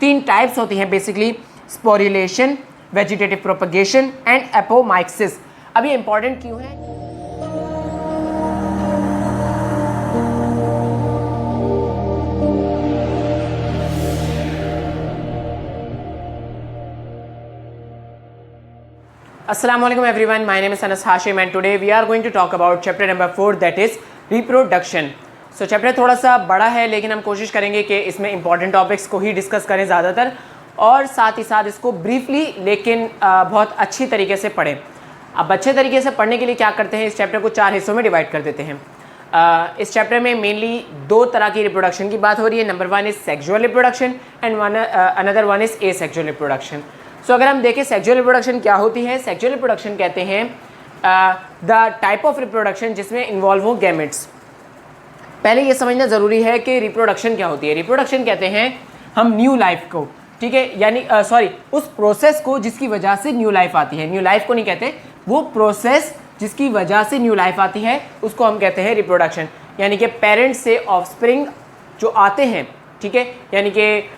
तीन टाइप्स होती हैं बेसिकली, स्पोरिलेशन, वेजिटेटिव प्रोपगेशन एंड एपोमाइक्सिस। अब ये इंपॉर्टेंट क्यों है? Assalamualaikum everyone, my name is Anas Hashim and today we are going to talk about chapter number 4 that is reproduction. So chapter थोड़ा सा बड़ा है लेकिन हम कोशिश करेंगे कि इसमें इंपॉर्टेंट टॉपिक्स को ही डिस्कस करें ज़्यादातर और साथ ही साथ इसको ब्रीफली लेकिन बहुत अच्छी तरीके से पढ़ें। अब अच्छे तरीके से पढ़ने के लिए क्या करते हैं, इस चैप्टर को 4 हिस्सों में डिवाइड कर देते हैं। इस चैप्टर में मेनली 2 तरह की रिप्रोडक्शन की बात हो रही है। Number 1 is sexual reproduction and another one is asexual reproduction. So अगर हम देखें सेक्सुअल रिप्रोडक्शन क्या होती है, सेक्सुअल रिप्रोडक्शन कहते हैं द टाइप ऑफ रिप्रोडक्शन जिसमें इन्वॉल्व हो गैमेट्स। पहले ये समझना ज़रूरी है कि रिप्रोडक्शन क्या होती है। रिप्रोडक्शन कहते हैं हम न्यू लाइफ को, ठीक है, यानी उस प्रोसेस को जिसकी वजह से न्यू लाइफ आती है। न्यू लाइफ को नहीं कहते, वो प्रोसेस जिसकी वजह से न्यू लाइफ आती है उसको हम कहते हैं रिप्रोडक्शन। यानी कि पेरेंट्स से ऑफस्प्रिंग जो आते हैं, ठीक है, यानी कि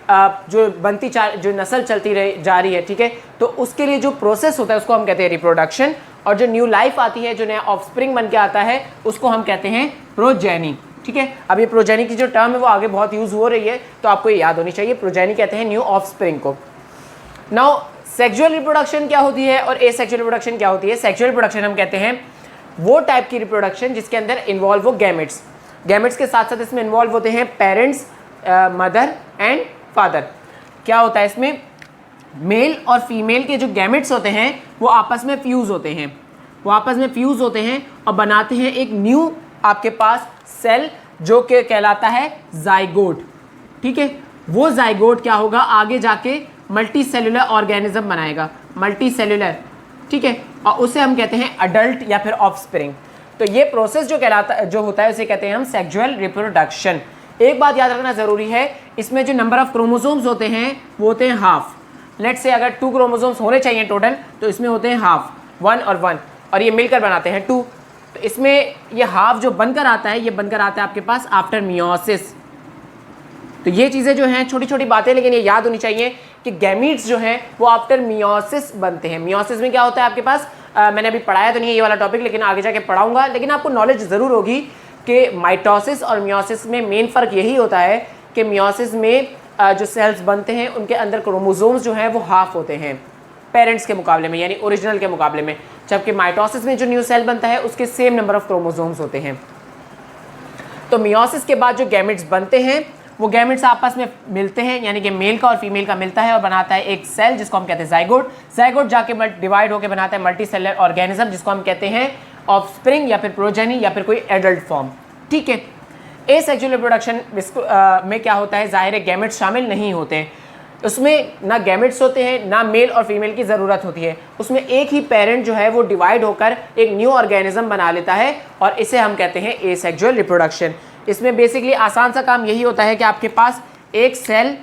जो नस्ल चलती जा रही है, ठीक है, तो उसके लिए जो प्रोसेस होता है उसको हम कहते हैं रिप्रोडक्शन। और जो न्यू लाइफ आती है, जो नया ऑफस्प्रिंग बन के आता है, उसको हम कहते हैं प्रोजेनी, ठीक है। अब ये प्रोजेनी की जो टर्म है वो आगे बहुत यूज़ हो रही है तो आपको ये याद होनी चाहिए। प्रोजेनी कहते हैं न्यू ऑफस्प्रिंग को। नाउ सेक्सुअल रिप्रोडक्शन क्या होती है और एसेक्सुअल रिप्रोडक्शन क्या होती है? सेक्सुअल रिप्रोडक्शन हम कहते हैं वो टाइप की रिप्रोडक्शन जिसके अंदर इन्वॉल्व हो गैमेट्स। गैमेट्स के साथ साथ इसमें इन्वॉल्व होते हैं पेरेंट्स, मदर एंड फादर। क्या होता है इसमें, मेल और फीमेल के जो गैमेट्स होते हैं वो आपस में फ्यूज़ होते हैं और बनाते हैं एक न्यू आपके पास सेल जो कि कहलाता है जाइगोट, ठीक है। वो जाइगोट क्या होगा, आगे जाके मल्टी सेलुलर ऑर्गेनिज्म बनाएगा, मल्टी सेलुलर, ठीक है, और उसे हम कहते हैं अडल्ट या फिर ऑफस्प्रिंग। तो ये प्रोसेस जो होता है उसे कहते हैं हम सेक्सुअल रिप्रोडक्शन। एक बात याद रखना ज़रूरी है, इसमें जो नंबर ऑफ क्रोमोसोम्स होते हैं वो होते हैं हाफ। लेट्स से अगर 2 क्रोमोसोम्स होने चाहिए टोटल, तो इसमें होते हैं हाफ, 1 और 1, और ये मिलकर बनाते हैं 2। तो इसमें ये हाफ जो बनकर आता है, ये बनकर आता है आपके पास आफ्टर मियोसिस। तो ये चीज़ें जो हैं छोटी छोटी बातें, लेकिन ये याद होनी चाहिए कि गैमीट्स जो हैं वो आफ्टर मियोसिस बनते हैं। मियोसिस में क्या होता है आपके पास, मैंने अभी पढ़ाया तो नहीं है ये वाला टॉपिक, लेकिन आगे जाके पढ़ाऊँगा, लेकिन आपको नॉलेज ज़रूर होगी कि माइटोसिस और मियोसिस में मेन फ़र्क यही होता है कि मियोसिस में जो सेल्स बनते हैं उनके अंदर क्रोमोसोम्स जो हैं वो हाफ होते हैं पेरेंट्स के मुकाबले में, यानी ओरिजिनल के मुकाबले में, जबकि माइटोसिस में जो न्यू सेल बनता है उसके सेम नंबर ऑफ क्रोमोसोम्स होते हैं। तो मियोसिस के बाद जो गैमेट्स बनते हैं वो गैमेट्स आपस में मिलते हैं, यानी कि मेल का और फीमेल का मिलता है और बनाता है एक सेल जिसको हम कहते हैं जाइगोट। जाइगोट जाके डिवाइड होकर बनाता है मल्टी सेलुलर ऑर्गेनिज्म जिसको हम कहते हैं ऑफस्प्रिंग या फिर प्रोजेनी या फिर कोई एडल्ट फॉर्म, ठीक है। एसेक्सुअल रिप्रोडक्शन में क्या होता है, ज़ाहिर है गैमेट्स शामिल नहीं होते हैं, उसमें ना गैमेट्स होते हैं ना मेल और फीमेल की ज़रूरत होती है। उसमें एक ही पेरेंट जो है वो डिवाइड होकर एक न्यू ऑर्गेनिज्म बना लेता है और इसे हम कहते हैं एसेक्सुअल रिप्रोडक्शन। इसमें बेसिकली आसान सा काम यही होता है कि आपके पास एक सेल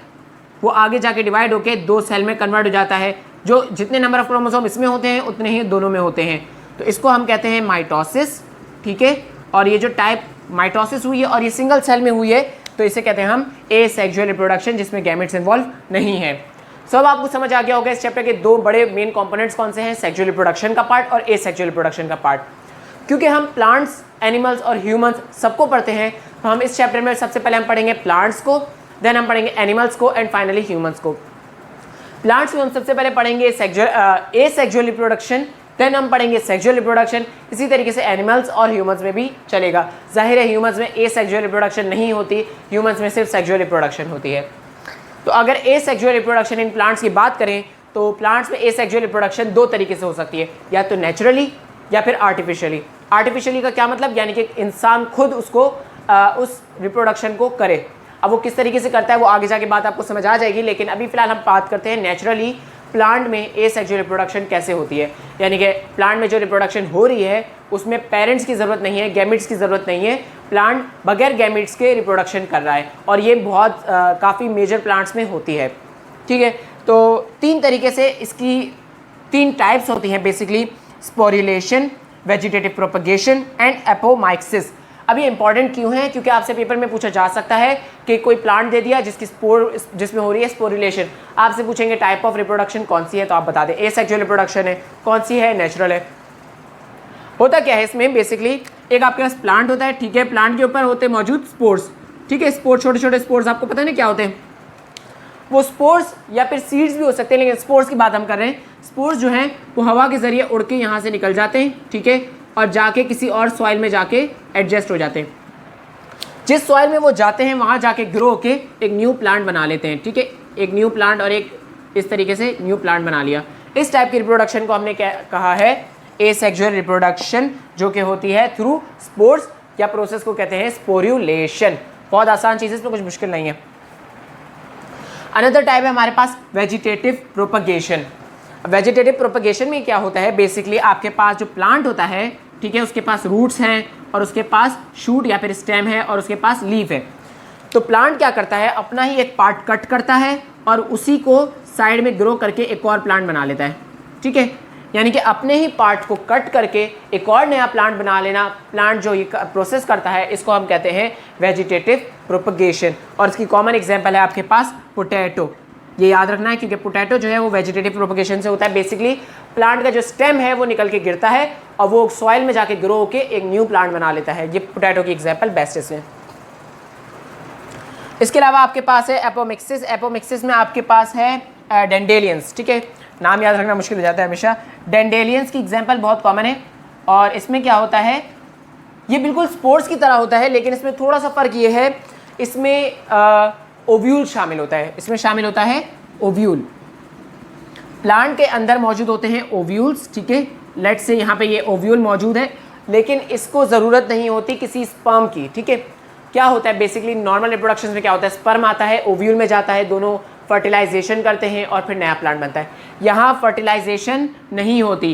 वो आगे जाके डिवाइड होकर 2 सेल में कन्वर्ट हो जाता है। जो जितने नंबर ऑफ क्रोमोसोम इसमें होते हैं उतने ही दोनों में होते हैं, तो इसको हम कहते हैं माइटोसिस, ठीक है। और ये जो टाइप माइटोसिस हुई है और ये सिंगल सेल में हुई है तो इसे कहते हैं हम एसेक्सुअल रिप्रोडक्शन जिसमें गैमेट्स इन्वॉल्व नहीं है। सो अब आपको समझ आ गया होगा इस चैप्टर के 2 बड़े मेन कंपोनेंट्स कौन से हैं, सेक्सुअल रिप्रोडक्शन का पार्ट और एसेक्सुअल रिप्रोडक्शन का पार्ट। क्योंकि हम प्लांट्स, एनिमल्स और ह्यूमंस सबको पढ़ते हैं तो हम इस चैप्टर में सबसे पहले हम पढ़ेंगे प्लांट्स को, देन हम पढ़ेंगे एनिमल्स को एंड फाइनली ह्यूमंस को। प्लांट्स में हम सबसे पहले पढ़ेंगे एसेक्सुअल रिप्रोडक्शन, देन हम पढ़ेंगे सेक्सुअल रिप्रोडक्शन। इसी तरीके से एनिमल्स और ह्यूमंस में भी चलेगा। जाहिर है ह्यूमंस में एसेक्सुअल रिप्रोडक्शन नहीं होती, ह्यूमंस में सिर्फ सेक्सुअल रिप्रोडक्शन होती है। तो अगर एसेक्सुअल रिप्रोडक्शन इन प्लांट्स की बात करें तो प्लांट्स में एसेक्सुअल रिप्रोडक्शन 2 तरीके से हो सकती है, या तो नेचुरली या फिर आर्टिफिशियली। आर्टिफिशियली का क्या मतलब, यानी कि इंसान खुद उसको उस रिप्रोडक्शन को करे। अब वो किस तरीके से करता है वो आगे जाके बात आपको समझ आ जाएगी, लेकिन अभी फ़िलहाल हम बात करते हैं नेचुरली प्लांट में एसेक्सुअल रिप्रोडक्शन कैसे होती है। यानी कि प्लांट में जो रिप्रोडक्शन हो रही है उसमें पेरेंट्स की ज़रूरत नहीं है, गैमेट्स की ज़रूरत नहीं है, प्लांट बगैर गैमेट्स के रिप्रोडक्शन कर रहा है, और ये बहुत काफ़ी मेजर प्लांट्स में होती है, ठीक है। तो 3 तरीके से इसकी 3 टाइप्स होती हैं बेसिकली, स्पोरिलेशन, वेजिटेटिव प्रोपगेशन एंड एपोमाइक्सिस। अब ये इंपॉर्टेंट क्यों है? क्योंकि आपसे पेपर में पूछा जा सकता है कि कोई प्लांट दे दिया जिसमें हो रही है स्पोरिलेशन, आपसे पूछेंगे टाइप ऑफ रिप्रोडक्शन कौन सी है, तो आप बता दें एसेक्सुअल रिप्रोडक्शन है, कौन सी है, नेचुरल है। होता क्या है इसमें, बेसिकली एक आपके पास प्लांट होता है, ठीक है, प्लांट के ऊपर होते हैं मौजूद स्पोर्स, ठीक है, स्पोर्स, छोटे छोटे स्पोर्स, आपको पता नहीं क्या होते हैं वो स्पोर्स, या फिर सीड्स भी हो सकते हैं, लेकिन स्पोर्स की बात हम कर रहे हैं। स्पोर्स जो हैं वो हवा के जरिए उड़ के यहाँ से निकल जाते हैं, ठीक है, और जाके किसी और सॉइल में जाके एडजस्ट हो जाते हैं। जिस सॉइल में वो जाते हैं वहाँ जाके ग्रो होके एक न्यू प्लांट बना लेते हैं, ठीक है, एक न्यू प्लांट, और एक इस तरीके से न्यू प्लांट बना लिया। इस टाइप की रिप्रोडक्शन को हमने क्या कहा है, एसेक्सुअल रिप्रोडक्शन, जो कि होती है थ्रू स्पोर्स, या प्रोसेस को कहते हैं स्पोर्युलेशन। बहुत आसान चीज़ है, इसमें कुछ मुश्किल नहीं है। अनदर टाइप है हमारे पास वेजिटेटिव प्रोपगेशन। वेजिटेटिव प्रोपगेशन में क्या होता है, बेसिकली आपके पास जो प्लांट होता है, ठीक है, उसके पास रूट्स हैं और उसके पास शूट या फिर स्टेम है और उसके पास लीफ है। तो प्लांट क्या करता है, अपना ही एक पार्ट कट करता है और उसी को साइड में ग्रो करके एक और प्लांट बना लेता है, ठीक है, यानी कि अपने ही पार्ट को कट करके एक और नया प्लांट बना लेना। प्लांट जो ये प्रोसेस करता है इसको हम कहते हैं वेजिटेटिव प्रोपगेशन। और इसकी कॉमन एग्जांपल है आपके पास पोटैटो, ये याद रखना है, क्योंकि पोटैटो जो है वो वेजिटेटिव प्रोपगेशन से होता है। बेसिकली प्लांट का जो स्टेम है वो निकल के गिरता है और वो सॉइल में जाके ग्रो होकर एक न्यू प्लांट बना लेता है। ये पोटैटो की एग्जाम्पल बेस्ट है इसमें। इसके अलावा आपके पास है एपोमिक्सिस। एपोमिक्सिस में आपके पास है डेंडेलियंस, ठीक है, नाम याद रखना मुश्किल हो जाता है हमेशा। डेंडेलियंस की एग्जांपल बहुत कॉमन है, और इसमें क्या होता है, ये बिल्कुल स्पोर्स की तरह होता है, लेकिन इसमें थोड़ा सा फ़र्क ये है, इसमें ओव्यूल शामिल होता है। इसमें शामिल होता है ओव्यूल। प्लांट के अंदर मौजूद होते हैं ओव्यूल्स, ठीक है, लेट्स से यहाँ पे ये ओव्यूल मौजूद है, लेकिन इसको ज़रूरत नहीं होती किसी स्पर्म की, ठीक है। क्या होता है बेसिकली नॉर्मल रिप्रोडक्शन में, क्या होता है, स्पर्म आता है, ओव्यूल में जाता है, दोनों फर्टिलाइजेशन करते हैं और फिर नया प्लांट बनता है। यहाँ फर्टिलाइजेशन नहीं होती,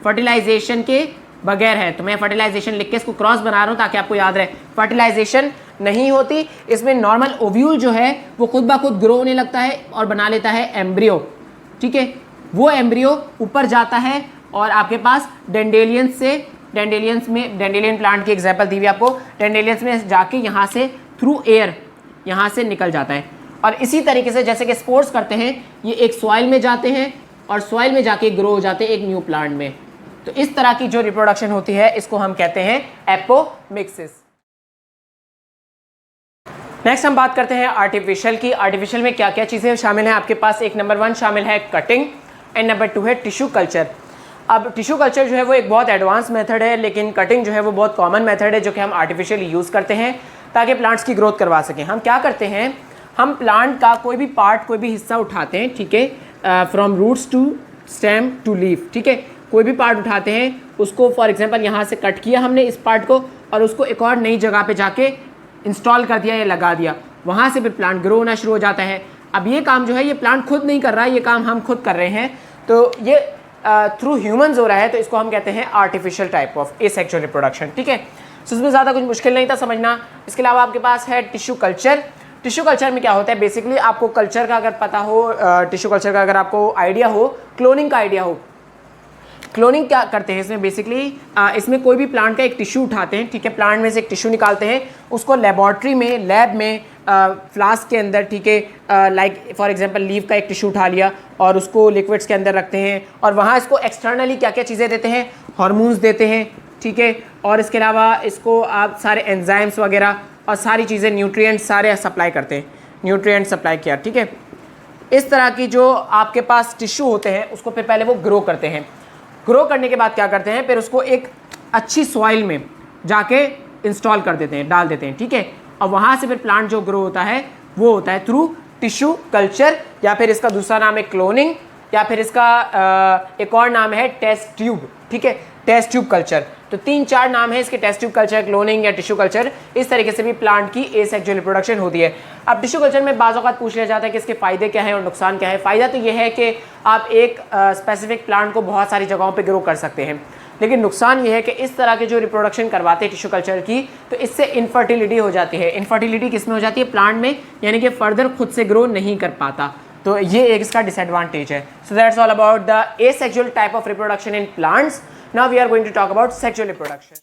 फर्टिलाइजेशन के बगैर है, तो मैं फर्टिलाइजेशन लिख के इसको क्रॉस बना रहा हूँ ताकि आपको याद रहे। फर्टिलाइजेशन नहीं होती इसमें, नॉर्मल ओव्यूल जो है वो खुद ब खुद ग्रो होने लगता है और बना लेता है एम्ब्रियो, ठीक है। वो एम्ब्रियो ऊपर जाता है और आपके पास डेंडेलियंस से, डेंडेलियन प्लांट की एग्जांपल दी हुई आपको, डेंडेलियंस में जाके यहाँ से थ्रू एयर यहाँ से निकल जाता है। और इसी तरीके से जैसे कि स्पोर्स करते हैं, ये एक सॉइल में जाते हैं और सॉइल में जाके ग्रो हो जाते हैं एक न्यू प्लांट में। तो इस तरह की जो रिप्रोडक्शन होती है इसको हम कहते हैं एपोमिक्सिस। नेक्स्ट हम बात करते हैं आर्टिफिशियल की। आर्टिफिशियल में क्या क्या चीज़ें शामिल हैं आपके पास, एक नंबर 1 शामिल है कटिंग एंड नंबर 2 है टिश्यू कल्चर। अब टिश्यू कल्चर जो है वो एक बहुत एडवांस मेथड है, लेकिन कटिंग जो है वो बहुत कॉमन मेथड है जो कि हम आर्टिफिशियली यूज़ करते हैं ताकि प्लांट्स की ग्रोथ करवा सकें। हम क्या करते हैं, हम प्लांट का कोई भी पार्ट, कोई भी हिस्सा उठाते हैं, ठीक है, from roots to stem to leaf, ठीक है, कोई भी पार्ट उठाते हैं, उसको फॉर एग्जांपल यहाँ से कट किया हमने इस पार्ट को और उसको एक और नई जगह पे जाके इंस्टॉल कर दिया या लगा दिया, वहाँ से फिर प्लांट ग्रो होना शुरू हो जाता है। अब ये काम जो है ये प्लांट खुद नहीं कर रहा है, ये काम हम खुद कर रहे हैं, तो ये थ्रू ह्यूमंस हो रहा है, तो इसको हम कहते हैं artificial type of asexual reproduction, ठीक है। सो इसमें ज़्यादा कुछ मुश्किल नहीं था समझना। इसके अलावा आपके पास है टिश्यू कल्चर। टिश्यू कल्चर में क्या होता है, बेसिकली आपको कल्चर का अगर पता हो, टिश्यू कल्चर का अगर आपको आइडिया हो, क्लोनिंग का आइडिया हो, क्लोनिंग क्या करते हैं इसमें, बेसिकली इसमें कोई भी प्लांट का एक टिश्यू उठाते हैं, ठीक है, प्लांट में से एक टिश्यू निकालते हैं, उसको लेबॉर्ट्री में, लैब में, फ्लास्क के अंदर, ठीक है, लाइक फॉर एग्जांपल लीफ का एक टिश्यू उठा लिया और उसको लिक्विड्स के अंदर रखते हैं और वहाँ इसको एक्सटर्नली क्या क्या चीज़ें देते हैं, हार्मोन्स देते हैं, ठीक है, और इसके अलावा इसको आप सारे एंजाइम्स वगैरह और सारी चीज़ें, न्यूट्रिएंट्स सारे सप्लाई करते हैं, न्यूट्रिएंट सप्लाई किया, ठीक है। इस तरह की जो आपके पास टिश्यू होते हैं उसको फिर पहले वो ग्रो करते हैं, ग्रो करने के बाद क्या करते हैं, फिर उसको एक अच्छी सॉइल में जाके इंस्टॉल कर देते हैं, डाल देते हैं, ठीक है, और वहाँ से फिर प्लांट जो ग्रो होता है वो होता है थ्रू टिश्यू कल्चर, या फिर इसका दूसरा नाम है क्लोनिंग, या फिर इसका एक और नाम है टेस्ट ट्यूब, ठीक है, टेस्ट ट्यूब कल्चर। तो 3-4 नाम है इसके, टेस्ट ट्यूब कल्चर, क्लोनिंग या टिश्यू कल्चर। इस तरीके से भी प्लांट की एसेक्सुअल रिप्रोडक्शन होती है। अब टिश्यू कल्चर में बाज़ औक़ात पूछ लिया जाता है कि इसके फ़ायदे क्या हैं और नुकसान क्या है। फ़ायदा तो ये है कि आप एक स्पेसिफिक प्लांट को बहुत सारी जगहों पर ग्रो कर सकते हैं, लेकिन नुकसान ये है कि इस तरह के जो रिप्रोडक्शन करवाते हैं टिश्यू कल्चर की, तो इससे इनफर्टिलिटी हो जाती है। इनफर्टिलिटी किस में हो जाती है, प्लांट में, यानी कि फर्दर खुद से ग्रो नहीं कर पाता, तो ये एक इसका डिसएडवांटेज है। So that's all about the asexual type of reproduction in plants. Now we are going to talk about sexual reproduction.